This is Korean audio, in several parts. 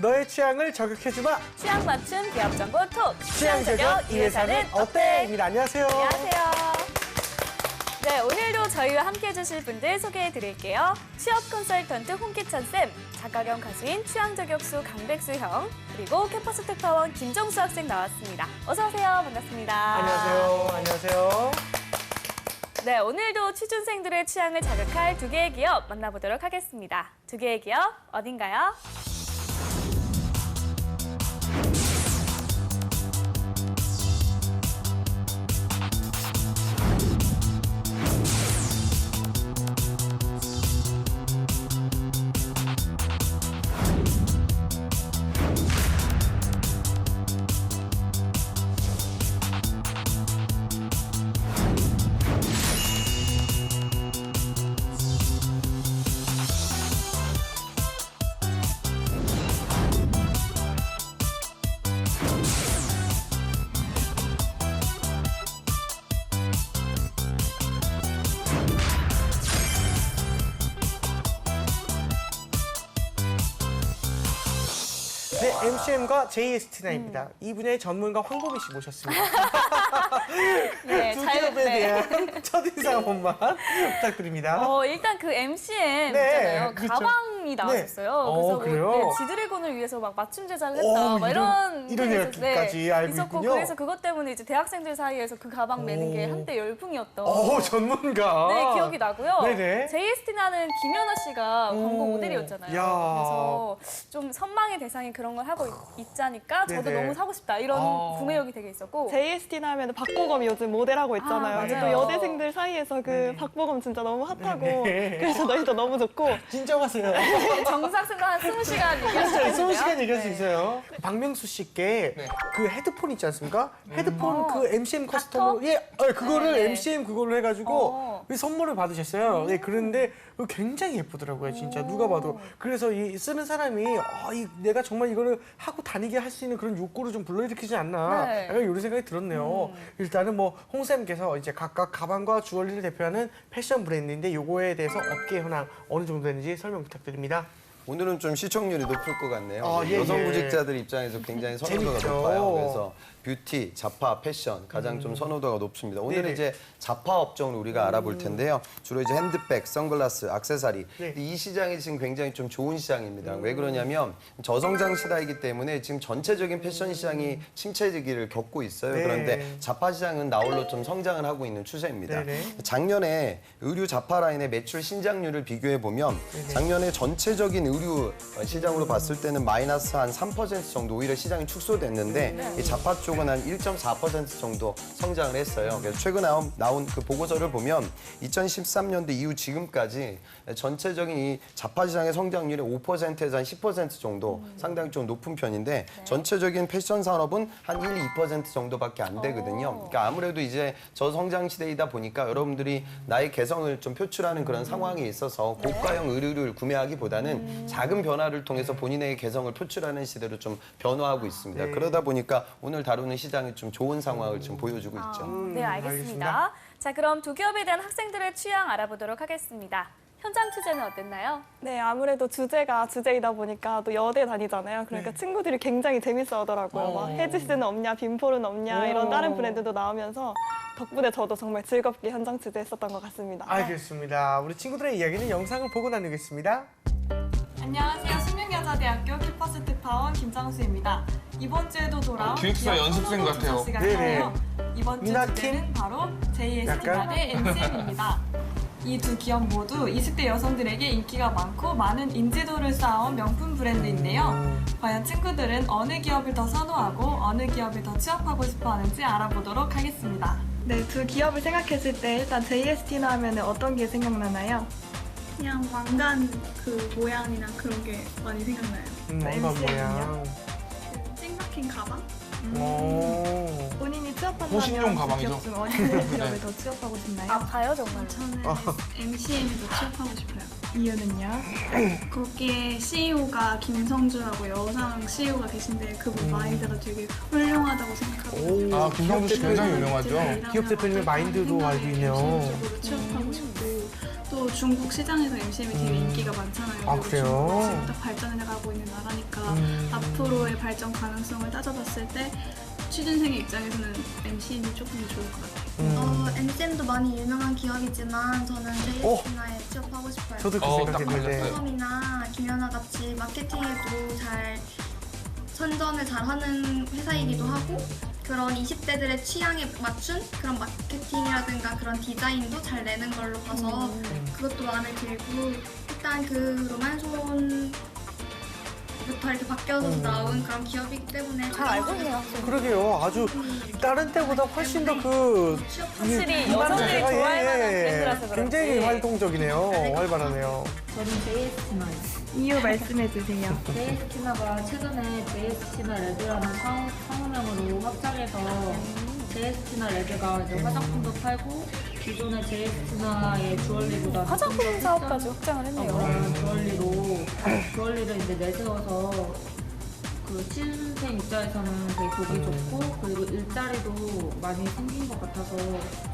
너의 취향을 저격해주마. 취향 맞춤 기업 정보 톡. 취향 저격 이 회사는 어때? 입니다. 안녕하세요. 안녕하세요. 네, 오늘도 저희와 함께 해주실 분들 소개해 드릴게요. 취업 컨설턴트 홍기찬 쌤, 작가 겸 가수인 취향 저격수 강백수 형, 그리고 캠퍼스 특파원 김정수 학생 나왔습니다. 어서 오세요. 반갑습니다. 안녕하세요. 안녕하세요. 네, 오늘도 취준생들의 취향을 자극할 두 개의 기업 만나보도록 하겠습니다. 두 개의 기업 어딘가요? 네, MCM과 JST9입니다. 이 분야의 전문가 황보미 씨 모셨습니다. 네, 두 기업에 대한 첫인상 한 번만 부탁드립니다. 일단 그 MCM 네, 있잖아요. 그렇죠. 가방이 나왔었어요. 그래서 그래요? 네, 지드래곤을 위해서 막 맞춤 제작을 했다. 막 이런 이런 얘기가 이야기까지 알고 있었고, 있군요. 그래서 그것 때문에 이제 대학생들 사이에서 그 가방 매는 게 한때 열풍이었던. 전문가. 네, 기억이 나고요. 네네. JST나는 김연아 씨가 광고 모델이었잖아요. 야. 그래서 좀 선망의 대상이 그런 걸 하고 있자니까 저도 네네. 너무 사고 싶다. 이런 구매욕이 되게 있었고. JST나 하면 박보검이 요즘 모델하고 있잖아요. 근데 또 맞아요. 여대생들 사이에서 그 박보검 진짜 너무 핫하고 네네. 그래서 너희도 너무 좋고 진정하세요. 정사승도 한 20시간 얘기할 수 진짜 있는데요. 20시간 얘기할 수 네. 있어요. 박명수 씨께 그 헤드폰 있지 않습니까? 헤드폰 그 MCM 커스터머, 그거를 네. MCM 그걸로 해가지고 선물을 받으셨어요. 네, 그런데 그거 굉장히 예쁘더라고요, 진짜. 누가 봐도. 그래서 이 쓰는 사람이 내가 정말 이거를 하고 다니게 할 수 있는 그런 욕구를 좀 불러일으키지 않나. 네. 약간 이런 생각이 들었네요. 일단은 뭐 홍쌤께서 이제 각각 가방과 주얼리를 대표하는 패션 브랜드인데 요거에 대해서 업계 현황 어느 정도 되는지 설명 부탁드립니다. 오늘은 좀 시청률이 높을 것 같네요. 예, 여성 예. 구직자들 입장에서 굉장히 선호도가 재밌죠. 높아요. 그래서 뷰티, 자파, 패션 가장 좀 선호도가 높습니다. 오늘은 네네. 이제 자파 업종을 우리가 알아볼 텐데요. 주로 이제 핸드백, 선글라스, 액세서리. 네. 이 시장이 지금 굉장히 좀 좋은 시장입니다. 왜 그러냐면 저성장 시대이기 때문에 지금 전체적인 패션 시장이 침체기를 겪고 있어요. 네. 그런데 자파 시장은 나홀로 좀 성장을 하고 있는 추세입니다. 네네. 작년에 의류 자파 라인의 매출 신장률을 비교해 보면 작년에 전체적인 의류 시장으로 봤을 때는 마이너스 한 3% 정도 오히려 시장이 축소됐는데 이 자파 쪽은 한 1.4% 정도 성장을 했어요. 그래서 최근 나온 그 보고서를 보면 2013년도 이후 지금까지 전체적인 이 자파 시장의 성장률이 5%에서 한 10% 정도 상당히 좀 높은 편인데 전체적인 패션 산업은 한 1, 2% 정도밖에 안 되거든요. 그러니까 아무래도 이제 저성장 시대이다 보니까 여러분들이 나의 개성을 좀 표출하는 그런 상황이 있어서 고가형 의류를 구매하기보다는 작은 변화를 통해서 본인의 개성을 표출하는 시대로 좀 변화하고 있습니다. 그러다 보니까 오늘 다루는 시장이 좀 좋은 상황을 좀 보여주고 있죠. 네, 알겠습니다. 알겠습니다. 자, 그럼 두 기업에 대한 학생들의 취향 알아보도록 하겠습니다. 현장 취재는 어땠나요? 네 아무래도 주제가 주제이다 보니까 또 여대 다니잖아요. 그러니까 친구들이 굉장히 재밌어 하더라고요. 막 헤지스는 없냐, 빈폴은 없냐 이런 다른 브랜드도 나오면서 덕분에 저도 정말 즐겁게 현장 취재했었던 것 같습니다. 알겠습니다. 우리 친구들의 이야기는 영상을 보고 나누겠습니다. 안녕하세요. 숙명여자대학교 캠퍼스 특파원 김장수입니다. 이번 주에도 돌아온 기획사 연습생 같아요. 시간인데요. 이번 주 미나팀? 주제는 바로 JST나 약간? 대 MCM입니다. 이 두 기업 모두 20대 여성들에게 인기가 많고 많은 인지도를 쌓아온 명품 브랜드인데요. 과연 친구들은 어느 기업을 더 선호하고 어느 기업을 더 취업하고 싶어 하는지 알아보도록 하겠습니다. 네, 두 기업을 생각했을 때 일단 JST나 하면 어떤 게 생각나나요? 그냥 왕관 그 모양이나 그런 게 많이 생각나요. 뭔가 모양. 그 찡박힌 가방? 본인이 취업한다면 호신용 두 가방이죠. 기업 중 어느 기업에 더 취업하고 싶나요? 아파요, 정말. 저는 MCM에도 취업하고 싶어요. 이유는요? 거기에 CEO가 김성주라고 여성 CEO가 계신데 그분 마인드가 되게 훌륭하다고 생각하고 아, 김성주 씨 굉장히 유명하죠. 기업 대표님의 마인드도 알고 있네요. 적으로 취업하고 싶고 또 또 중국 시장에서 MCM이 되게 인기가 많잖아요. 아, 그리고 그래요? 중국은 지금 딱 발전해가고 있는 나라니까 앞으로의 발전 가능성을 따져봤을 때 취준생의 입장에서는 MCM이 조금 좋을 것 같아요. MCM도 많이 유명한 기업이지만 저는 JST나에 취업하고 싶어요. 저도 그 딱 생각했는데. 소섬이나 김연아 같이 마케팅에도 잘 선전을 잘하는 회사이기도 하고 그런 20대들의 취향에 맞춘 그런 마케팅이라든가 그런 디자인도 잘 내는 걸로 봐서 그것도 마음에 들고 일단 그 로만손부터 이렇게 바뀌어서 나온 그런 기업이기 때문에 잘 알고 있네요, 학생. 그러게요. 아주 다른 때보다 훨씬 더 그 확실히 여성들이 좋아할 만한 브랜드라서 그런지. 굉장히 활동적이네요. 활발하네요. 저는 JST나요. 이유 말씀해 주세요. JST나가 최근에 JST나 레드라는 상호명으로 확장해서 JST나 레드가 이제 화장품도 팔고 기존의 JST나의 주얼리보다 화장품 사업까지 확장을 했네요. 그런 주얼리를 이제 내세워서 그 취준생 입장에서는 되게 보기 좋고 그리고 일자리도 많이 생긴 것 같아서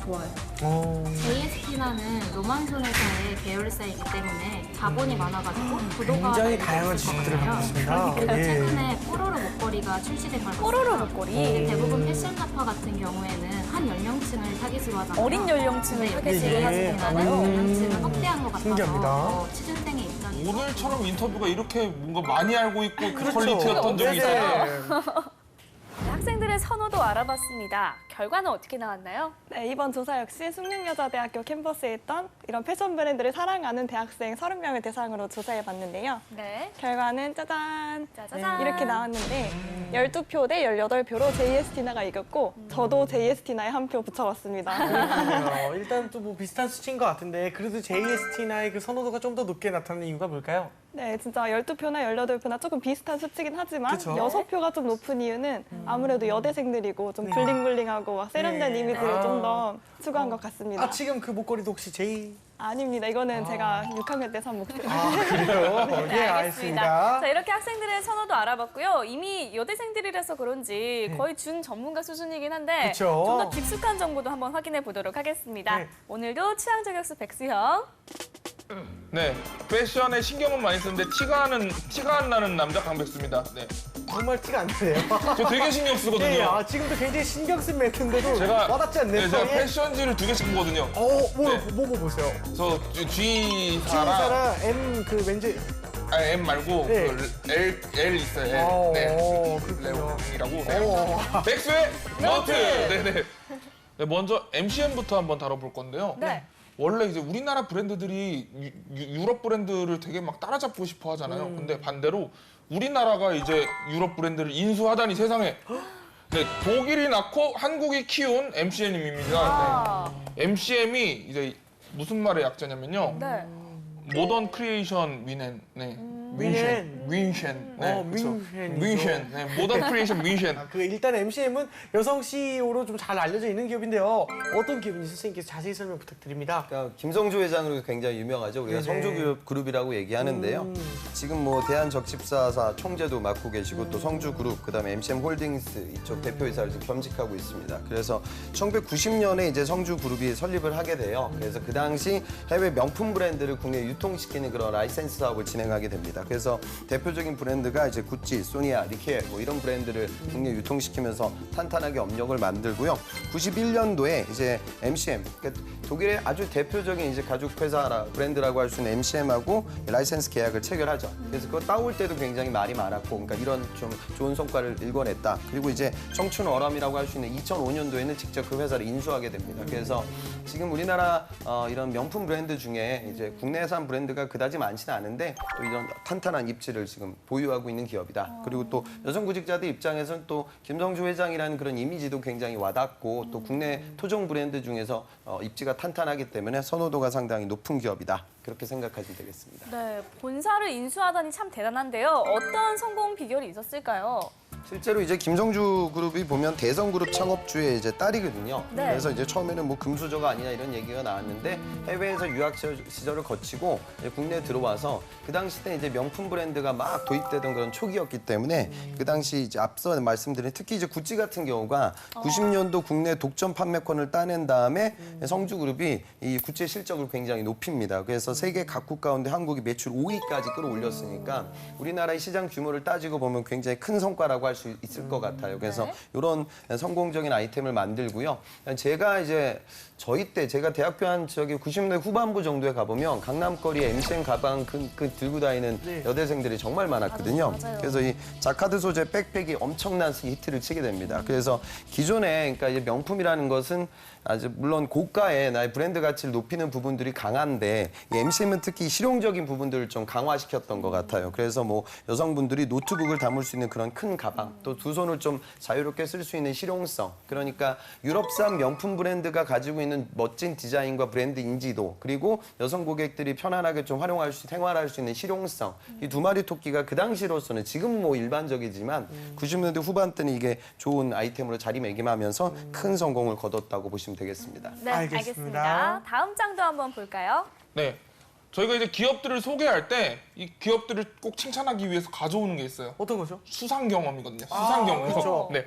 좋아요. JST나는 로망손에서의 계열사이기 때문에 자본이 많아가지고 구도가 굉장히 다양한 지식들을 갖고 있습니다. 그리고 예. 최근에 뽀로로 목걸이가 출시된 걸 뽀로로 봤어요. 목걸이. 대부분 패션 잡화 같은 경우에는 한 연령층을 타깃으로 하잖아요. 어린 연령층을 타겟으로 예. JST나는 연령층을 확대한 것 같아서 신기합니다. 취준생의 입장에서 오늘처럼 인터뷰가 이렇게 뭔가 많이 알고 있고 그렇죠. 퀄리티였던 적이 있어요. 네, 학생들의 선호도 알아봤습니다. 결과는 어떻게 나왔나요? 네, 이번 조사 역시 숙명여자대학교 캠퍼스에 있던 이런 패션 브랜드를 사랑하는 대학생 30명을 대상으로 조사해봤는데요. 네. 결과는 짜잔! 짜자잔. 이렇게 나왔는데 12표 대 18표로 JST나가 이겼고 저도 JST나에 한 표 붙여봤습니다. 일단 또 뭐 비슷한 수치인 것 같은데 그래도 JST나의 그 선호도가 좀 더 높게 나타나는 이유가 뭘까요? 네, 진짜 12표나 18표나 조금 비슷한 수치긴 하지만 그쵸. 6표가 좀 높은 이유는 아무래도 여대생들이고 좀 블링블링하고 막 세련된 네. 이미지를 좀 더 추구한 것 같습니다. 아 지금 그 목걸이도 혹시 아닙니다. 이거는 제가 6학년 때 산 목걸이. 그래요? 네, 예, 알겠습니다. 알겠습니다. 자, 이렇게 학생들의 선호도 알아봤고요. 이미 여대생들이라서 그런지 거의 준 전문가 수준이긴 한데 그쵸. 좀 더 깊숙한 정보도 한번 확인해 보도록 하겠습니다. 네. 오늘도 취향 저격수 백수형. 네, 패션에 신경은 많이 쓰는데 티가 안 나는 남자 강백수입니다. 네, 정말 티가 안 나네요. 저 되게 신경 쓰거든요. 예, 지금도 굉장히 신경 쓴 멘트인데도 제가 와닿지 않네요. 네, 제가 예. 패션지를 2개씩 보거든요. 뭐 보세요? 그래서 G사랑 G사랑 M 그 왠지 M 말고 네. 그 L 있어요. L. 네, 그렇군요. 레옹이라고. 백수의 노트. 네네. 네, 먼저 MCM부터 한번 다뤄볼 건데요. 네. 원래 이제 우리나라 브랜드들이 유럽 브랜드를 되게 막 따라잡고 싶어 하잖아요. 근데 반대로 우리나라가 이제 유럽 브랜드를 인수하다니 세상에. 네, 독일이 낳고 한국이 키운 MCM입니다. 아. 네. MCM이 이제 무슨 말의 약자냐면요. 네. 모던 크리에이션 위넨. 네. 윈셴. 네. 그쵸. 윈셴이죠. 윈셴. 네. 모던 크리에이션 윈셴. 그 일단 MCM은 여성 CEO로 좀 잘 알려져 있는 기업인데요. 어떤 기업인지 선생님께서 자세히 설명 부탁드립니다. 그러니까 김성주 회장으로 굉장히 유명하죠. 우리가 네네. 성주그룹이라고 얘기하는데요. 지금 뭐 대한적십사사 총재도 맡고 계시고 또 성주그룹, 그다음에 MCM홀딩스 이쪽 대표이사를 지금 겸직하고 있습니다. 그래서 1990년에 이제 성주그룹이 설립을 하게 돼요. 그래서 그 당시 해외 명품 브랜드를 국내에 유통시키는 그런 라이센스 사업을 진행하게 됩니다. 그래서 대표적인 브랜드가 이제 구찌, 소니아, 리케 뭐 이런 브랜드를 국내에 유통시키면서 탄탄하게 업력을 만들고요. 91년도에 이제 MCM, 그러니까 독일의 아주 대표적인 이제 가죽 회사 브랜드라고 할 수 있는 MCM하고 라이센스 계약을 체결하죠. 그래서 그거 따올 때도 굉장히 말이 많았고, 그러니까 이런 좀 좋은 성과를 일궈냈다. 그리고 이제 청춘 어람이라고 할 수 있는 2005년도에는 직접 그 회사를 인수하게 됩니다. 그래서 지금 우리나라 이런 명품 브랜드 중에 이제 국내산 브랜드가 그다지 많지는 않은데 또 이런 탄탄한 입지를 지금 보유하고 있는 기업이다. 그리고 또 여성 구직자들 입장에서는 또 김성주 회장이라는 그런 이미지도 굉장히 와닿고 또 국내 토종 브랜드 중에서 입지가 탄탄하기 때문에 선호도가 상당히 높은 기업이다. 그렇게 생각하시면 되겠습니다. 네, 본사를 인수하다니 참 대단한데요. 어떤 성공 비결이 있었을까요? 실제로 이제 김성주 그룹이 보면 대성그룹 창업주의 이제 딸이거든요. 네. 그래서 이제 처음에는 뭐 금수저가 아니냐 이런 얘기가 나왔는데 해외에서 유학 시절을 거치고 이제 국내에 들어와서 그 당시 때 이제 명품 브랜드가 막 도입되던 그런 초기였기 때문에 그 당시 이제 앞서 말씀드린 특히 이제 구찌 같은 경우가 90년도 국내 독점 판매권을 따낸 다음에 성주그룹이 이 구찌의 실적을 굉장히 높입니다. 그래서 세계 각국 가운데 한국이 매출 5위까지 끌어올렸으니까 우리나라의 시장 규모를 따지고 보면 굉장히 큰 성과라고 할 수 있을 것 같아요. 그래서 이런 성공적인 아이템을 만들고요. 제가 이제 저희 때 제가 대학교 한 저기 90년대 후반부 정도에 가보면 강남거리에 MCM 가방 그 들고 다니는 여대생들이 정말 많았거든요. 맞아요. 그래서 이 자카드 소재 백팩이 엄청난 히트를 치게 됩니다. 그래서 기존에 그러니까 이제 명품이라는 것은 아주 물론 고가의 나의 브랜드 가치를 높이는 부분들이 강한데 이 MCM은 특히 실용적인 부분들을 좀 강화시켰던 것 같아요. 그래서 뭐 여성분들이 노트북을 담을 수 있는 그런 큰 가방, 또 두 손을 좀 자유롭게 쓸 수 있는 실용성. 그러니까 유럽산 명품 브랜드가 가지고 있는 멋진 디자인과 브랜드 인지도, 그리고 여성 고객들이 편안하게 좀 활용할 수, 생활할 수 있는 실용성. 이 두 마리 토끼가 그 당시로서는 지금은 뭐 일반적이지만 90년대 후반 때는 이게 좋은 아이템으로 자리매김하면서 큰 성공을 거뒀다고 보시면 되겠습니다. 네, 알겠습니다. 알겠습니다. 다음 장도 한번 볼까요? 네. 저희가 이제 기업들을 소개할 때 이 기업들을 꼭 칭찬하기 위해서 가져오는 게 있어요. 어떤 거죠? 수상 경험이거든요. 수상 경험. 그렇죠. 네.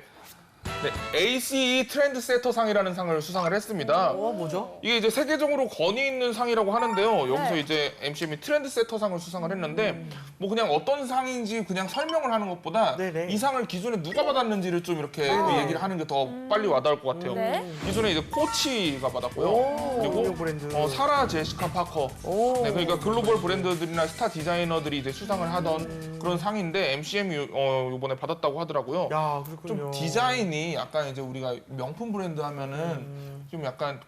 네, ACE 트렌드세터상이라는 상을 수상을 했습니다. 뭐죠? 이게 이제 세계적으로 권위 있는 상이라고 하는데요. 여기서 네. 이제 MCM이 트렌드세터상을 수상을 했는데 뭐 그냥 어떤 상인지 그냥 설명을 하는 것보다 네네. 이 상을 기존에 누가 받았는지를 좀 이렇게 얘기를 하는 게 더 빨리 와닿을 것 같아요. 네. 기존에 이제 코치가 받았고요. 오, 그리고 브랜드. 사라 제시카 파커. 오. 네, 그러니까 글로벌 브랜드들이나 스타 디자이너들이 이제 수상을 하던 그런 상인데 MCM이 이번에 받았다고 하더라고요. 야, 그렇군요. 좀 디자인이 약간 이제 우리가 명품 브랜드 하면은 좀 약간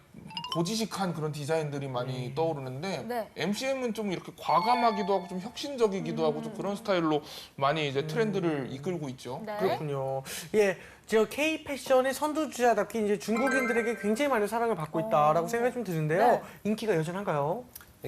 고지식한 그런 디자인들이 많이 떠오르는데 네. MCM은 좀 이렇게 과감하기도 하고 좀 혁신적이기도 하고 좀 그런 스타일로 많이 이제 트렌드를 이끌고 있죠. 네. 그렇군요. 예, 저 K 패션의 선두주자답게 이제 중국인들에게 굉장히 많은 사랑을 받고 있다라고 생각이 좀 드는데요. 네. 인기가 여전한가요?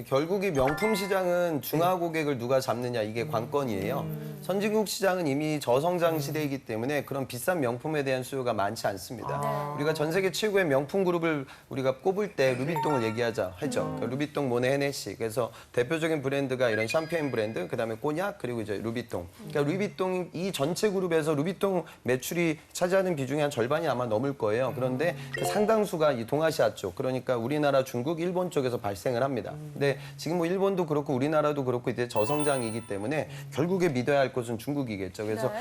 결국 이 명품 시장은 중화 고객을 누가 잡느냐 이게 관건이에요. 선진국 시장은 이미 저성장 시대이기 때문에 그런 비싼 명품에 대한 수요가 많지 않습니다. 우리가 전 세계 최고의 명품 그룹을 우리가 꼽을 때 루비통을 얘기하자 하죠. 그러니까 루비통, 모네, 헤네시. 그래서 대표적인 브랜드가 이런 샴페인 브랜드, 그다음에 꼬냑, 그리고 이제 루비통. 그러니까 루비통 이 전체 그룹에서 루비통 매출이 차지하는 비중이 한 절반이 아마 넘을 거예요. 그런데 그 상당수가 이 동아시아 쪽, 그러니까 우리나라, 중국, 일본 쪽에서 발생을 합니다. 근데 지금 뭐 일본도 그렇고 우리나라도 그렇고 이제 저성장이기 때문에 결국에 믿어야 할 곳은 중국이겠죠. 그래서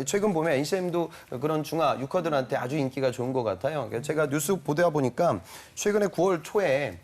최근 보면 NCM도 그런 중화 유커들한테 아주 인기가 좋은 것 같아요. 그래서 제가 뉴스 보다 보니까 최근에 9월 초에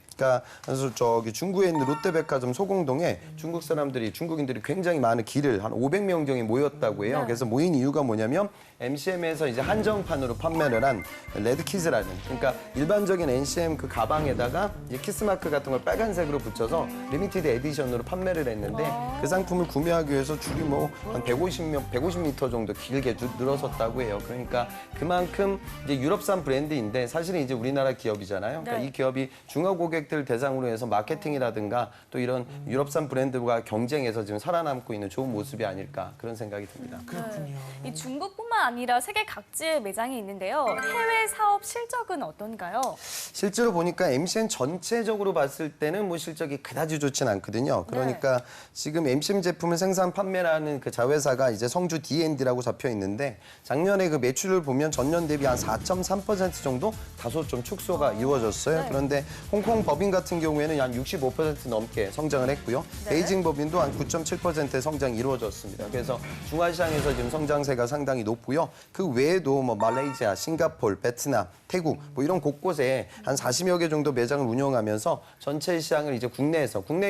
그래서 저기 중구에 있는 롯데백화점 소공동에 중국인들이 굉장히 많은 길을 한 500명 정이 모였다고 해요. 그래서 모인 이유가 뭐냐면 MCM에서 이제 한정판으로 판매를 한 레드키즈라는, 그러니까 일반적인 NCM 그 가방에다가 이제 키스마크 같은 걸 빨간색으로 붙여서 리미티드 에디션으로 판매를 했는데 그 상품을 구매하기 위해서 줄이 뭐 한 150m 정도 길게 늘어섰다고 해요. 그러니까 그만큼 이제 유럽산 브랜드인데 사실은 이제 우리나라 기업이잖아요. 그러니까 이 기업이 중화 고객들 대상으로 해서 마케팅이라든가 또 이런 유럽산 브랜드와 경쟁해서 지금 살아남고 있는 좋은 모습이 아닐까 그런 생각이 듭니다. 그렇군요. 이 중국뿐만 아니라 세계 각지에 매장이 있는데요. 해외 사업 실적은 어떤가요? 실제로 보니까 MCM 전체적으로 봤을 때는 뭐 실적이 그다지 좋진 않거든요. 그러니까 지금 MCM 제품을 생산 판매하는 그 자회사가 이제 성주 D&D라고 잡혀 있는데 작년에 그 매출을 보면 전년 대비 한 4.3% 정도 다소 좀 축소가 이루어졌어요. 그런데 홍콩 법인 같은 경우에는 한 65% 넘게 성장을 했고요. 베이징 법인도 한 9.7%의 성장이 이루어졌습니다. 그래서 중화시장에서 지금 성장세가 상당히 높고요. 그 외에도 뭐 말레이시아, 싱가포르, 베트남, 태국 뭐 이런 곳곳에 한 40여 개 정도 매장을 운영하면서 전체 시장을 이제 국내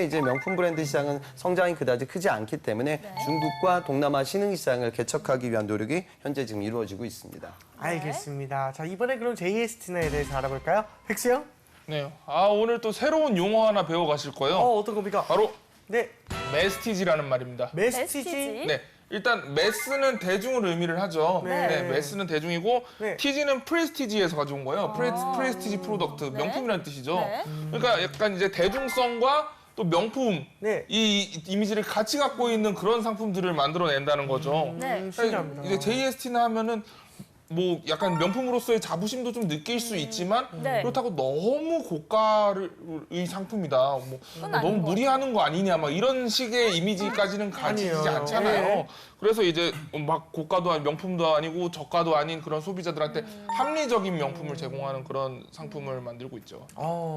이제 명품 브랜드 시장은 성장이 그다지 크지 않기 때문에 중국과 동남아 신흥 시장을 개척하기 위한 노력이 현재 지금 이루어지고 있습니다. 알겠습니다. 자, 이번에 그럼 JST나에 대해서 알아볼까요? 획수 형? 네. 오늘 또 새로운 용어 하나 배워 가실 거예요. 어떤 겁니까? 바로 네, 메스티지라는 말입니다. 메스티지. 네. 일단 메스는 대중을 의미를 하죠. 네. 메스는 대중이고 네. 티지는 프레스티지에서 가져온 거예요. 프레스티지 프로덕트, 명품이라는 뜻이죠. 네. 그러니까 약간 이제 대중성과 또 또 명품 네. 이 이미지를 같이 갖고 있는 그런 상품들을 만들어낸다는 거죠. 네. 신기합니다. 이제 JST나 하면은 뭐 약간 명품으로서의 자부심도 좀 느낄 수 있지만 네. 그렇다고 너무 고가의 상품이다. 뭐 그건 너무 아닌 것 무리하는 거 아니냐 막 이런 식의 이미지까지는 가지지 아니에요. 않잖아요. 네. 그래서 이제 막 고가도 명품도 아니고 저가도 아닌 그런 소비자들한테 합리적인 명품을 제공하는 그런 상품을 만들고 있죠.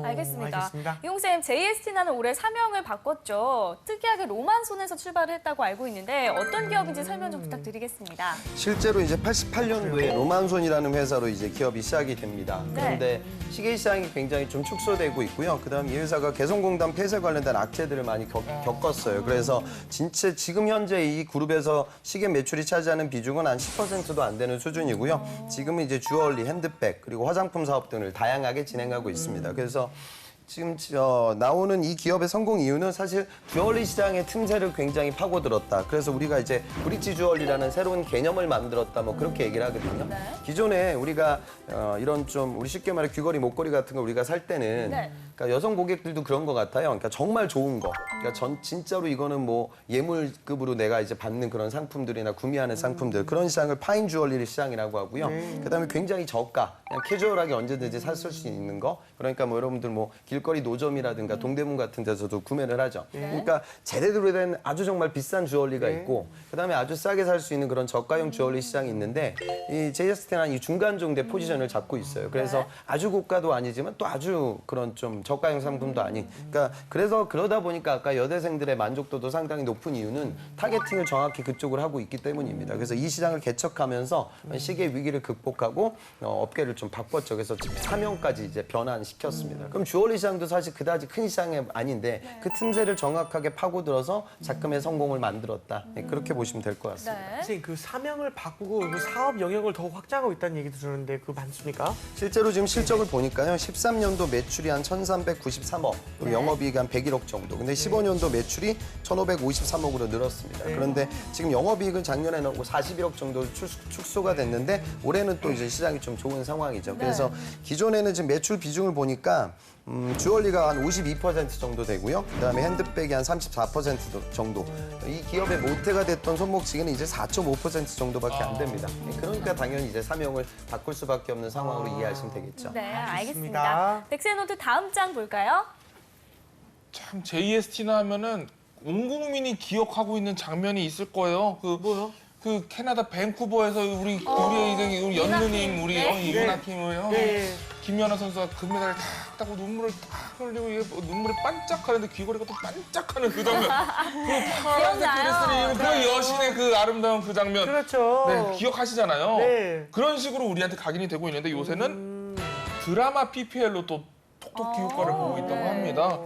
알겠습니다. 알겠습니다. 이용쌤, JST나는 올해 사명을 바꿨죠. 특이하게 로만손에서 출발을 했다고 알고 있는데 어떤 기업인지 설명 좀 부탁드리겠습니다. 실제로 이제 88년도에 로만손이라는 회사로 이제 기업이 시작이 됩니다. 네. 그런데 시계 시장이 굉장히 좀 축소되고 있고요. 그다음 이 회사가 개성공단 폐쇄 관련된 악재들을 많이 겪었어요. 그래서 진짜 지금 현재 이 그룹에서 시계 매출이 차지하는 비중은 한 10%도 안 되는 수준이고요. 지금은 이제 주얼리, 핸드백, 그리고 화장품 사업 등을 다양하게 진행하고 있습니다. 그래서 지금 나오는 이 기업의 성공 이유는 사실 주얼리 시장의 틈새를 굉장히 파고들었다. 그래서 우리가 이제 브릿지 주얼리라는 새로운 개념을 만들었다. 뭐 그렇게 얘기를 하거든요. 네. 기존에 우리가 이런 좀 우리 쉽게 말해 귀걸이, 목걸이 같은 거 우리가 살 때는 네. 그러니까 여성 고객들도 그런 것 같아요. 그러니까 정말 좋은 거. 그러니까 진짜로 이거는 뭐 예물급으로 내가 이제 받는 그런 상품들이나 구매하는 상품들 그런 시장을 파인 주얼리 시장이라고 하고요. 그다음에 굉장히 저가, 그냥 캐주얼하게 언제든지 샀을 수 있는 거. 그러니까 뭐 여러분들 뭐 길거리 노점이라든가 동대문 같은 데서도 구매를 하죠. 그러니까 제대로 된 아주 정말 비싼 주얼리가 있고 그다음에 아주 싸게 살 수 있는 그런 저가형 주얼리 시장이 있는데 이 JST는 이 중간 정도의 포지션을 잡고 있어요. 그래서 아주 고가도 아니지만 또 아주 그런 좀 저가형 상품도 아닌. 그러니까 그래서 그러다 보니까 아까 여대생들의 만족도도 상당히 높은 이유는 타겟팅을 정확히 그쪽으로 하고 있기 때문입니다. 그래서 이 시장을 개척하면서 시계 위기를 극복하고 업계를 좀 바꿨죠. 그래서 사명까지 이제 변환시켰습니다. 그럼 주얼리 시장도 사실 그다지 큰 시장이 아닌데 그 틈새를 정확하게 파고들어서 작금의 성공을 만들었다. 네, 그렇게 보시면 될 것 같습니다. 네. 선생님 그 사명을 바꾸고 그 사업 영역을 더 확장하고 있다는 얘기도 들었는데 그거 맞습니까? 실제로 지금 실적을 보니까요. 13년도 매출이 한 1,393억, 그리고 영업이익이 한 101억 정도. 근데 15년도 매출이 1,553억으로 늘었습니다. 그런데 지금 영업이익은 작년에는 41억 정도 축소가 됐는데 올해는 또 이제 시장이 좀 좋은 상황이죠. 그래서 기존에는 지금 매출 비중을 보니까 주얼리가 한 52% 정도 되고요. 그다음에 핸드백이 한 34% 정도. 이 기업의 모태가 됐던 손목시계는 이제 4.5% 정도밖에 안 됩니다. 그러니까 당연히 이제 사명을 바꿀 수밖에 없는 상황으로 이해하시면 되겠죠. 네, 알겠습니다. 알겠습니다. 덱스노트 다음 장 볼까요? 참 JST나 하면은 온 국민이 기억하고 있는 장면이 있을 거예요. 뭐요? 그 캐나다 밴쿠버에서 우리 우리 연느님 우리 이문학팀을요. 김연아 선수가 금메달을 탁 따고 눈물을 탁 흘리고 이게 눈물이 반짝하는데 귀걸이가 또 반짝하는 그 장면. 그 파란색 드레스를 입은 그 여신의 그 아름다운 그 장면. 그렇죠. 네, 기억하시잖아요. 네. 그런 식으로 우리한테 각인이 되고 있는데 요새는 드라마 PPL로 또 톡톡히 효과를 보고 있다고 합니다.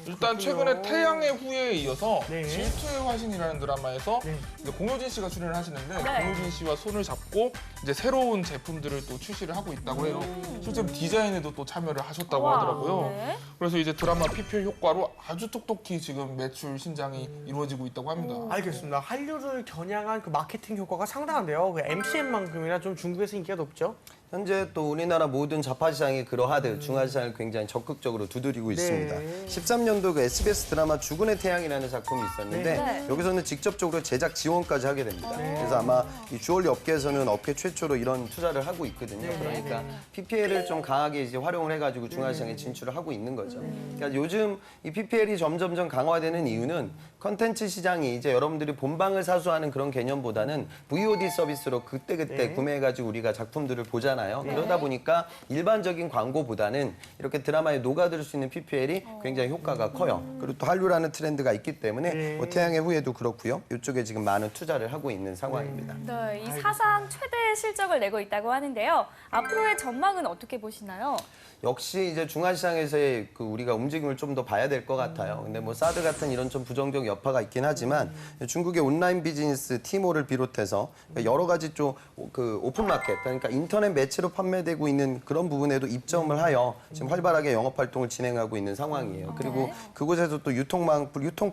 일단 최근에 태양의 후예에 이어서 네. 질투의 화신이라는 드라마에서 네. 이제 공효진 씨가 출연을 하시는데 네. 공효진 씨와 손을 잡고 이제 새로운 제품들을 또 출시를 하고 있다고 해요. 실제로 디자인에도 또 참여를 하셨다고 와, 하더라고요. 네. 그래서 이제 드라마 PPL 효과로 아주 톡톡히 지금 매출 신장이 이루어지고 있다고 합니다. 알겠습니다. 한류를 겨냥한 그 마케팅 효과가 상당한데요. 그 MCM만큼이나 좀 중국에서 인기가 높죠? 현재 또 우리나라 모든 자파 시장이 그러하듯 중화 시장을 굉장히 적극적으로 두드리고 있습니다. 13년도 그 SBS 드라마 죽은의 태양이라는 작품이 있었는데 네. 여기서는 직접적으로 제작 지원까지 하게 됩니다. 그래서 아마 이 주얼리 업계에서는 업계 최초로 이런 투자를 하고 있거든요. 그러니까 PPL을 좀 강하게 이제 활용을 해가지고 중화 시장에 진출을 하고 있는 거죠. 그러니까 요즘 이 PPL이 점점점 강화되는 이유는 컨텐츠 시장이 이제 여러분들이 본방을 사수하는 그런 개념보다는 VOD 서비스로 그때그때 구매해가지고 우리가 작품들을 보잖아요. 그러다 보니까 일반적인 광고보다는 이렇게 드라마에 녹아들 수 있는 PPL이 굉장히 효과가 커요. 그리고 또 한류라는 트렌드가 있기 때문에 뭐 태양의 후예도 그렇고요. 이쪽에 지금 많은 투자를 하고 있는 상황입니다. 네, 이 사상 최대 실적을 내고 있다고 하는데요. 앞으로의 전망은 어떻게 보시나요? 역시 이제 중화 시장에서의 그 우리가 움직임을 좀 더 봐야 될 것 같아요. 근데 뭐 사드 같은 이런 좀 부정적 여파가 있긴 하지만 중국의 온라인 비즈니스 티모를 비롯해서 여러 가지 좀 그 오픈마켓, 그러니까 인터넷 매체로 판매되고 있는 그런 부분에도 입점을 하여 지금 활발하게 영업 활동을 진행하고 있는 상황이에요. 그리고 그곳에서 또 유통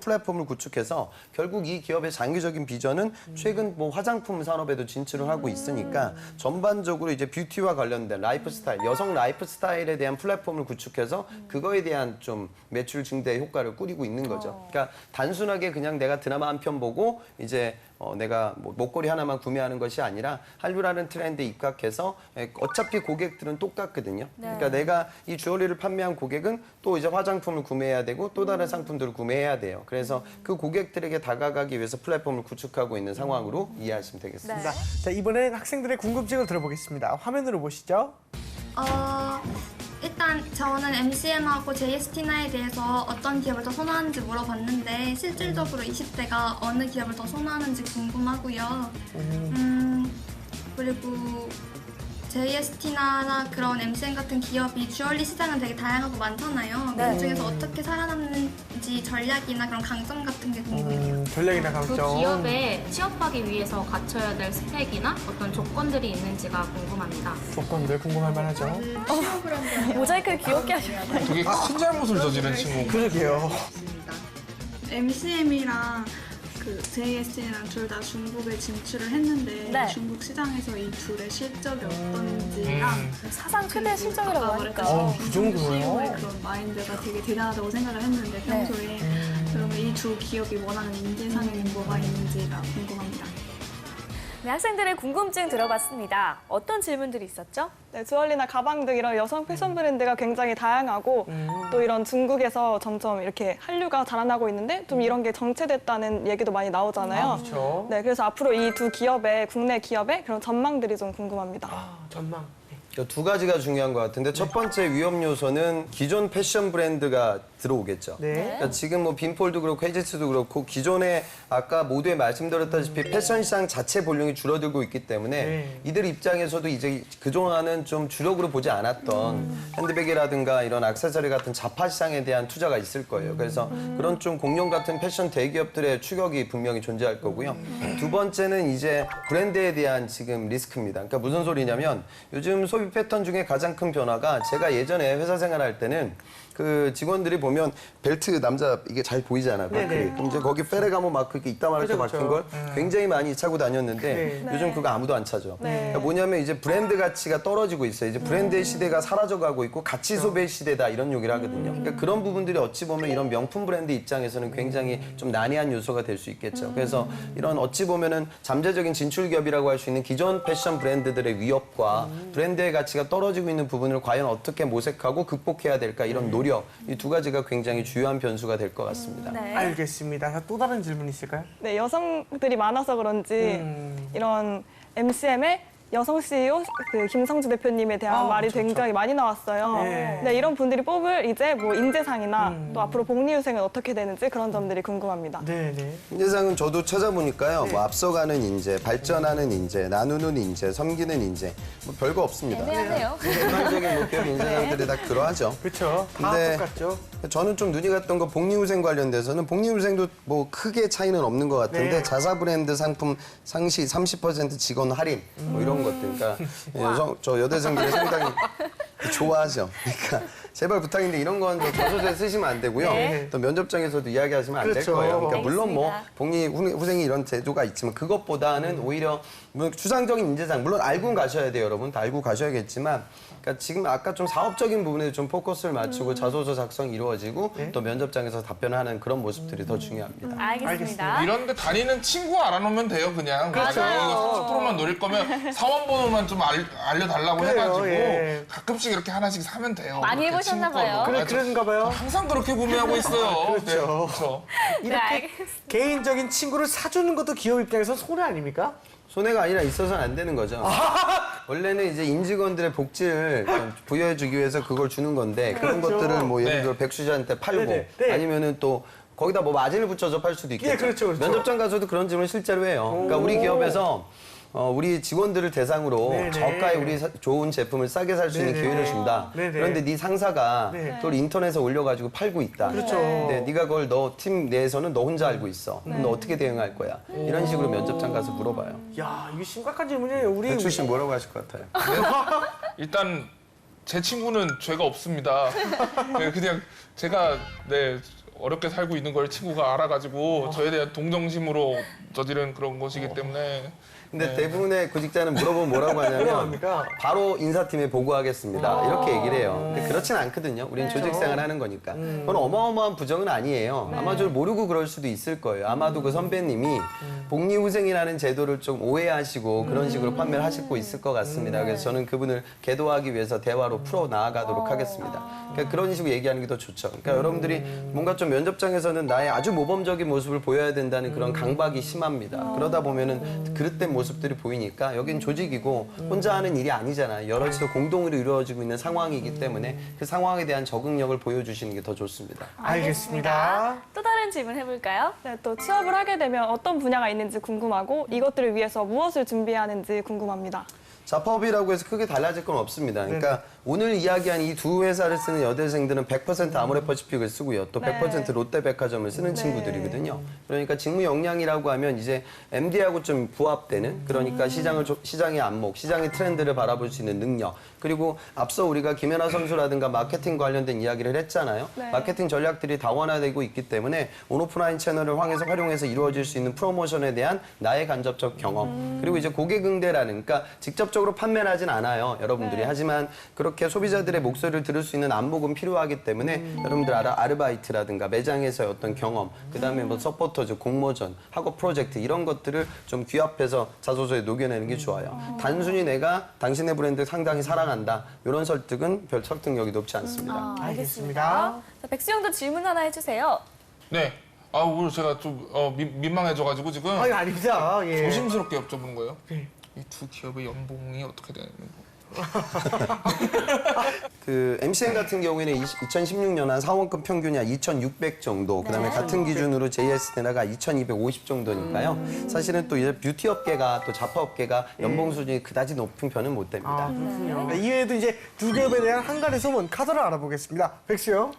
플랫폼을 구축해서 결국 이 기업의 장기적인 비전은 최근 뭐 화장품 산업에도 진출을 하고 있으니까 전반적으로 이제 뷰티와 관련된 라이프 스타일, 여성 라이프 스타일에 대한 플랫폼을 구축해서 그거에 대한 좀 매출 증대 효과를 꾸리고 있는 거죠. 그러니까 단순하게 그냥 내가 드라마 한 편 보고 이제 내가 뭐 목걸이 하나만 구매하는 것이 아니라 한류라는 트렌드에 입각해서 어차피 고객들은 똑같거든요. 그러니까 내가 이 주얼리를 판매한 고객은 또 이제 화장품을 구매해야 되고 또 다른 상품들을 구매해야 돼요. 그래서 그 고객들에게 다가가기 위해서 플랫폼을 구축하고 있는 상황으로 이해하시면 되겠습니다. 자, 이번엔 학생들의 궁금증을 들어보겠습니다. 화면으로 보시죠. 일단 저는 MCM하고 JST나에 대해서 어떤 기업을 더 선호하는지 물어봤는데 실질적으로 20대가 어느 기업을 더 선호하는지 궁금하고요. 그리고 JST나 그런 MCM 같은 기업이 주얼리 시장은 되게 다양하고 많잖아요. 그 중에서 어떻게 살아남는지 전략이나 그런 강점 같은 게 궁금해요. 전략이나 강점. 그 기업에 취업하기 위해서 갖춰야 될 스펙이나 어떤 조건들이 있는지가 궁금합니다. 조건들 궁금할 만하죠. 모자이크를 귀엽게 하셨어요. 되게 큰 잘못을 저지른 친구. 그러게요. MCM이랑 그 JST랑 둘 다 중국에 진출을 했는데 네. 중국 시장에서 이 둘의 실적이 어떤지랑 사상 최대 실적이라고 하니까. 그 정도예요? CEO의 그런 마인드가 되게 대단하다고 생각을 했는데 평소에 그러면 이 두 기업이 원하는 인재상에는 뭐가 있는지가 궁금합니다. 네, 학생들의 궁금증 들어봤습니다. 어떤 질문들이 있었죠? 네, 주얼리나 가방 등 이런 여성 패션 브랜드가 굉장히 다양하고 또 이런 중국에서 점점 이렇게 한류가 자라나고 있는데 좀 이런 게 정체됐다는 얘기도 많이 나오잖아요. 그렇죠. 네, 그래서 앞으로 이 두 기업의 국내 기업의 그런 전망들이 좀 궁금합니다. 전망. 그러니까 두 가지가 중요한 것 같은데 첫 번째 위험 요소는 기존 패션 브랜드가 들어오겠죠. 그러니까 지금 뭐 빈폴도 그렇고 헤지스도 그렇고 기존에 아까 모두에 말씀드렸다시피 패션 시장 자체 볼륨이 줄어들고 있기 때문에 이들 입장에서도 이제 그동안은 좀 주력으로 보지 않았던 핸드백이라든가 이런 액세서리 같은 자파 시장에 대한 투자가 있을 거예요. 그래서 그런 좀 공룡 같은 패션 대기업들의 추격이 분명히 존재할 거고요. 두 번째는 이제 브랜드에 대한 지금 리스크입니다. 그러니까 무슨 소리냐면 요즘 소비 패턴 중에 가장 큰 변화가 제가 예전에 회사 생활할 때는 그 직원들이 보면 벨트 남자 이게 잘 보이잖아요. 그럼 이제 거기 페레가모 마크 이렇게 이따만하게 박힌 걸 굉장히 많이 차고 다녔는데 요즘 그거 아무도 안 차죠. 그러니까 뭐냐면 이제 브랜드 가치가 떨어지고 있어요. 이제 브랜드의 시대가 사라져가고 있고 가치 소비의 시대다 이런 얘기를 하거든요. 그러니까 그런 부분들이 어찌 보면 이런 명품 브랜드 입장에서는 굉장히 좀 난해한 요소가 될 수 있겠죠. 그래서 이런 어찌 보면은 잠재적인 진출 기업이라고 할 수 있는 기존 패션 브랜드들의 위협과 브랜드의 가치가 떨어지고 있는 부분을 과연 어떻게 모색하고 극복해야 될까 이런 노력 이 두 가지가 굉장히 주요한 변수가 될 것 같습니다. 알겠습니다. 자, 또 다른 질문 있을까요? 네, 여성들이 많아서 그런지 이런 MCM의 여성 CEO 그 김성주 대표님에 대한 말이 굉장히 많이 나왔어요. 네, 이런 분들이 뽑을 이제 뭐 인재상이나 또 앞으로 복리후생은 어떻게 되는지 그런 점들이 궁금합니다. 인재상은 저도 찾아보니까요. 뭐 앞서가는 인재, 발전하는 인재, 나누는 인재, 섬기는 인재 뭐 별거 없습니다. 애매하네요. 일반적인 뭐 기업 인재상들이 다 그러하죠. 그렇죠. 다 근데 똑같죠. 저는 좀 눈이 갔던 거 복리후생 관련돼서는 복리후생도 뭐 크게 차이는 없는 것 같은데 자사 브랜드 상품 상시 30% 직원 할인 뭐 이런 것들. 그러니까 저 여대생들이 상당히 좋아하죠. 그러니까 제발 부탁인데 이런 건 저소지에 쓰시면 안 되고요. 또 면접장에서도 이야기하시면 안 될 거예요. 그러니까 물론 뭐 복리후생이 이런 제도가 있지만 그것보다는 오히려 추상적인 인재상 물론 알고 가셔야 돼요, 여러분. 다 알고 가셔야겠지만. 그러니까 지금 아까 좀 사업적인 부분에 좀 포커스를 맞추고 자소서 작성이 이루어지고 또 면접장에서 답변하는 그런 모습들이 더 중요합니다. 알겠습니다. 이런데 다니는 친구 알아놓으면 돼요, 그냥. 그렇죠. 이거 30%만 노릴 거면 사원번호만 좀 알려달라고 해가지고 가끔씩 이렇게 하나씩 사면 돼요. 많이 그렇게 해보셨나 친구 걸로. 봐요. 그런가 봐요. 항상 그렇게 구매하고 있어요. 그렇죠. 그렇죠. 이렇게 개인적인 친구를 사주는 것도 기업 입장에서 손해 아닙니까? 손해가 아니라 있어서는 안 되는 거죠. 원래는 이제 임직원들의 복지를 좀 부여해주기 위해서 그걸 주는 건데 그런 것들을 뭐 예를 들어 백수자한테 팔고 아니면은 또 거기다 뭐 마진을 붙여서 팔 수도 있겠죠. 그렇죠. 면접장 가서도 그런 질문 실제로 해요. 그러니까 우리 기업에서 우리 직원들을 대상으로 네네. 저가에 우리 좋은 제품을 싸게 살 수 있는 네네. 기회를 준다. 네네. 그런데 네 상사가 네. 그걸 인터넷에 올려가지고 팔고 있다. 그렇죠. 네, 네가 그걸 너 팀 내에서는 너 혼자 알고 있어. 그럼 너 어떻게 대응할 거야? 이런 식으로 면접장 가서 물어봐요. 야, 이게 심각한 질문이에요. 우리 배출 씨 뭐라고 하실 것 같아요? 일단 제 친구는 죄가 없습니다. 네, 그냥 제가 어렵게 살고 있는 걸 친구가 알아가지고 저에 대한 동정심으로 저지른 그런 것이기 때문에. 근데 대부분의 구직자는 물어보면 뭐라고 하냐면 합니까? 바로 인사팀에 보고하겠습니다. 이렇게 얘기를 해요. 근데 그렇진 않거든요. 우리는 조직생활 하는 거니까. 그건 어마어마한 부정은 아니에요. 아마 저를 모르고 그럴 수도 있을 거예요. 아마도 그 선배님이 복리후생이라는 제도를 좀 오해하시고 그런 식으로 판매를 하시고 있을 것 같습니다. 그래서 저는 그분을 계도하기 위해서 대화로 풀어 나아가도록 하겠습니다. 그러니까 그런 식으로 얘기하는 게 더 좋죠. 그러니까 여러분들이 뭔가 좀 면접장에서는 나의 아주 모범적인 모습을 보여야 된다는 그런 강박이 심합니다. 그러다 보면은 그릇된 모습들이 보이니까 여긴 조직이고 혼자 하는 일이 아니잖아요. 여럿이서 공동으로 이루어지고 있는 상황이기 때문에 그 상황에 대한 적응력을 보여주시는 게 더 좋습니다. 알겠습니다. 또 다른 질문 해볼까요? 네, 또 취업을 하게 되면 어떤 분야가 있는지 궁금하고 이것들을 위해서 무엇을 준비해야 하는지 궁금합니다. 자파업이라고 해서 크게 달라질 건 없습니다. 그러니까 오늘 이야기한 이 두 회사를 쓰는 여대생들은 100% 아모레퍼시픽을 쓰고요. 또 100% 롯데백화점을 쓰는 친구들이거든요. 그러니까 직무 역량이라고 하면 이제 MD하고 좀 부합되는 그러니까 시장의 안목, 시장의 트렌드를 바라볼 수 있는 능력 그리고 앞서 우리가 김연아 선수라든가 마케팅 관련된 이야기를 했잖아요. 마케팅 전략들이 다원화되고 있기 때문에 온오프라인 채널을 활용해서 이루어질 수 있는 프로모션에 대한 나의 간접적 경험 그리고 이제 고객 응대라는 그러니까 직접적으로 판매를 하진 않아요. 여러분들이. 하지만 그렇게 소비자들의 목소리를 들을 수 있는 안목은 필요하기 때문에 여러분들 아르바이트라든가 매장에서의 어떤 경험 그다음에 뭐 서포터즈, 공모전, 학업 프로젝트 이런 것들을 좀 귀합해서 자소서에 녹여내는 게 좋아요. 단순히 내가 당신의 브랜드 상당히 사랑한다. 이런 설득은 별 설득력이 높지 않습니다. 알겠습니다. 자, 백수영도 질문 하나 해주세요. 네. 오늘 제가 좀 민망해져가지고 지금 아니, 아닙니다. 예. 조심스럽게 여쭤보는 거예요. 네. 이 두 기업의 연봉이 어떻게 되는 거? 그 MCN 같은 경우에는 2016년 한 사원급 평균이 한 2,600 정도, 그다음에 같은 기준으로 JST나가 2,250 정도니까요. 사실은 또 이제 뷰티 업계가 또 자파 업계가 연봉 수준이 그다지 높은 편은 못 됩니다. 그렇군요. 이외에도 이제 두 기업에 대한 한 가지 소문 카드를 알아보겠습니다. 백수요.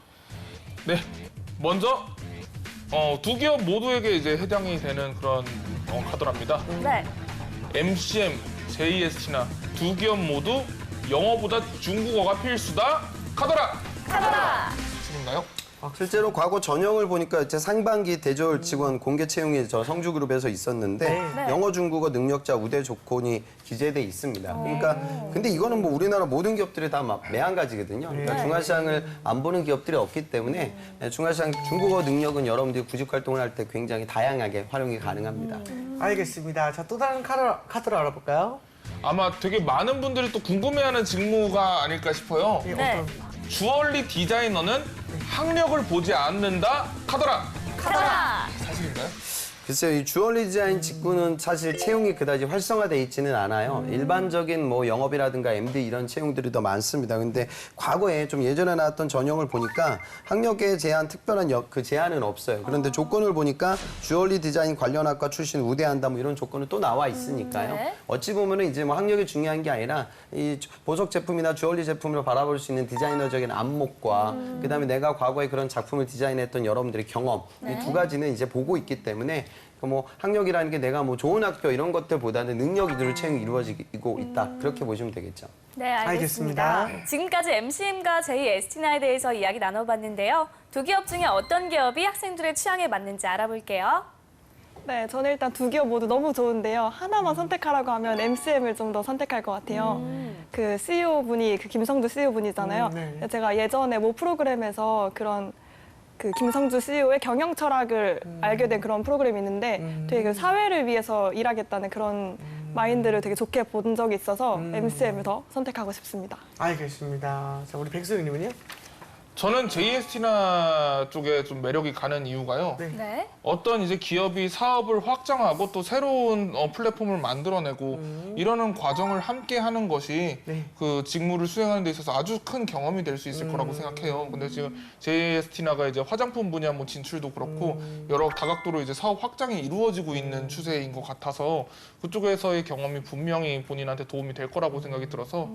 네. 먼저 두 기업 모두에게 이제 해당이 되는 그런 카더랍니다. 네. MCM, JST나 두 기업 모두 영어보다 중국어가 필수다. 카더라. 맞나요? 실제로 과거 전형을 보니까 제 상반기 대졸 직원 공개 채용이 저 성주그룹에서 있었는데 영어, 중국어 능력자 우대 조건이 기재돼 있습니다. 그러니까 근데 이거는 뭐 우리나라 모든 기업들이 다 매한가지거든요. 그러니까 중화시장을 안 보는 기업들이 없기 때문에 중화시장 중국어 능력은 여러분들이 구직 활동을 할 때 굉장히 다양하게 활용이 가능합니다. 알겠습니다. 자, 또 다른 카드를 알아볼까요? 아마 되게 많은 분들이 또 궁금해하는 직무가 아닐까 싶어요. 네. 주얼리 디자이너는 학력을 보지 않는다. 카더라. 사실인가요? 글쎄요, 이 주얼리 디자인 직군은 사실 채용이 그다지 활성화돼 있지는 않아요. 일반적인 뭐 영업이라든가 MD 이런 채용들이 더 많습니다. 근데 과거에 좀 예전에 나왔던 전형을 보니까 학력에 제한 특별한 그 제한은 없어요. 그런데 조건을 보니까 주얼리 디자인 관련 학과 출신 우대한다 뭐 이런 조건은 또 나와 있으니까요. 네. 어찌 보면은 이제 뭐 학력이 중요한 게 아니라 이 보석 제품이나 주얼리 제품으로 바라볼 수 있는 디자이너적인 안목과 그다음에 내가 과거에 그런 작품을 디자인했던 여러분들의 경험 이 두 가지는 이제 보고 있기 때문에 뭐 학력이라는 게 내가 뭐 좋은 학교 이런 것들보다는 능력 위주로 채용이 이루어지고 있다. 그렇게 보시면 되겠죠. 네, 알겠습니다. 지금까지 MCM과 JST나에 대해서 이야기 나눠봤는데요. 두 기업 중에 어떤 기업이 학생들의 취향에 맞는지 알아볼게요. 네, 저는 일단 두 기업 모두 너무 좋은데요. 하나만 선택하라고 하면 MCM을 좀 더 선택할 것 같아요. 그 CEO 분이 그 김성주 CEO 분이잖아요. 네. 제가 예전에 모 프로그램에서 그런 그 김성주 CEO의 경영 철학을 알게 된 그런 프로그램이 있는데 되게 그 사회를 위해서 일하겠다는 그런 마인드를 되게 좋게 본 적이 있어서 MCM을 더 선택하고 싶습니다. 알겠습니다. 자, 우리 백수님은요? 저는 JST나 쪽에 좀 매력이 가는 이유가요. 네. 어떤 이제 기업이 사업을 확장하고 또 새로운 플랫폼을 만들어내고 이러는 과정을 함께 하는 것이 네. 그 직무를 수행하는 데 있어서 아주 큰 경험이 될 수 있을 거라고 생각해요. 근데 지금 JST나가 이제 화장품 분야 뭐 진출도 그렇고 여러 다각도로 이제 사업 확장이 이루어지고 있는 추세인 것 같아서 그쪽에서의 경험이 분명히 본인한테 도움이 될 거라고 생각이 들어서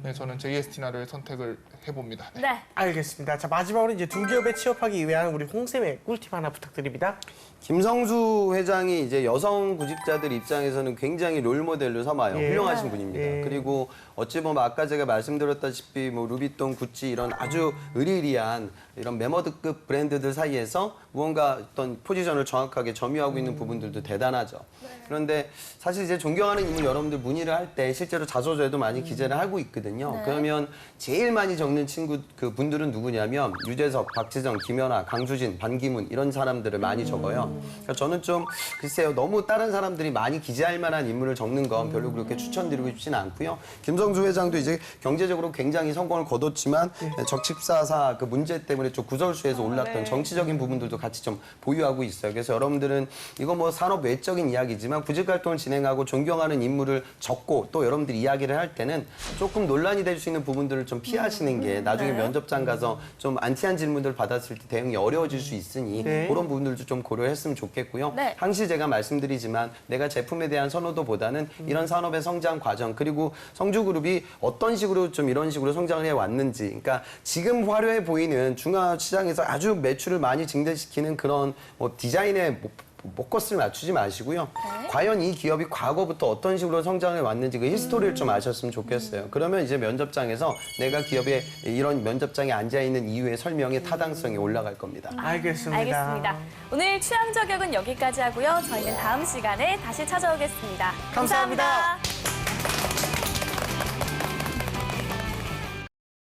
네, 저는 JST나를 선택을 해봅니다. 네. 네. 알겠습니다. 자, 마지막으로 이제 두 기업에 취업하기 위한 우리 홍쌤의 꿀팁 하나 부탁드립니다. 김성수 회장이 이제 여성 구직자들 입장에서는 굉장히 롤모델로 삼아요. 예. 훌륭하신 분입니다. 예. 그리고 어찌 보면 아까 제가 말씀드렸다시피 뭐 루비통, 구찌 이런 아주 의리의리한 이런 메머드급 브랜드들 사이에서 무언가 어떤 포지션을 정확하게 점유하고 있는 부분들도 대단하죠. 그런데 사실 이제 존경하는 인물 여러분들 문의를 할 때 실제로 자소서에도 많이 기재를 하고 있거든요. 그러면 제일 많이 적는 친구 그 분들은 누구냐면 유재석, 박지정, 김연아, 강수진, 반기문 이런 사람들을 많이 적어요. 그러니까 저는 좀 글쎄요 너무 다른 사람들이 많이 기재할 만한 인물을 적는 건 별로 그렇게 추천드리고 싶지는 않고요. 김성수 회장도 이제 경제적으로 굉장히 성공을 거뒀지만 적십사사 그 문제 때문에 좀 구설수에서 올랐던 정치적인 부분들도 같이 좀 보유하고 있어요. 그래서 여러분들은 이거 뭐 산업 외적인 이야기지만 구직 활동을 진행하고 존경하는 인물을 적고 또 여러분들이 이야기를 할 때는 조금 논란이 될 수 있는 부분들을 좀 피하시는 게 나중에 면접장 가서 좀 안티한 질문들 받았을 때 대응이 어려워질 수 있으니 그런 부분들도 좀 고려했으면 좋겠고요. 네. 항시 제가 말씀드리지만 내가 제품에 대한 선호도보다는 이런 산업의 성장 과정 그리고 성주그룹이 어떤 식으로 좀 이런 식으로 성장을 해왔는지 그러니까 지금 화려해 보이는 중화시장에서 아주 매출을 많이 증대시키는 그런 뭐 디자인의 목것을 맞추지 마시고요. 과연 이 기업이 과거부터 어떤 식으로 성장해 왔는지 그 히스토리를 좀 아셨으면 좋겠어요. 그러면 이제 면접장에서 내가 기업에 이런 면접장에 앉아있는 이유의 설명의 타당성이 올라갈 겁니다. 알겠습니다. 알겠습니다. 오늘 취향 저격은 여기까지 하고요. 저희는 다음 시간에 다시 찾아오겠습니다. 감사합니다.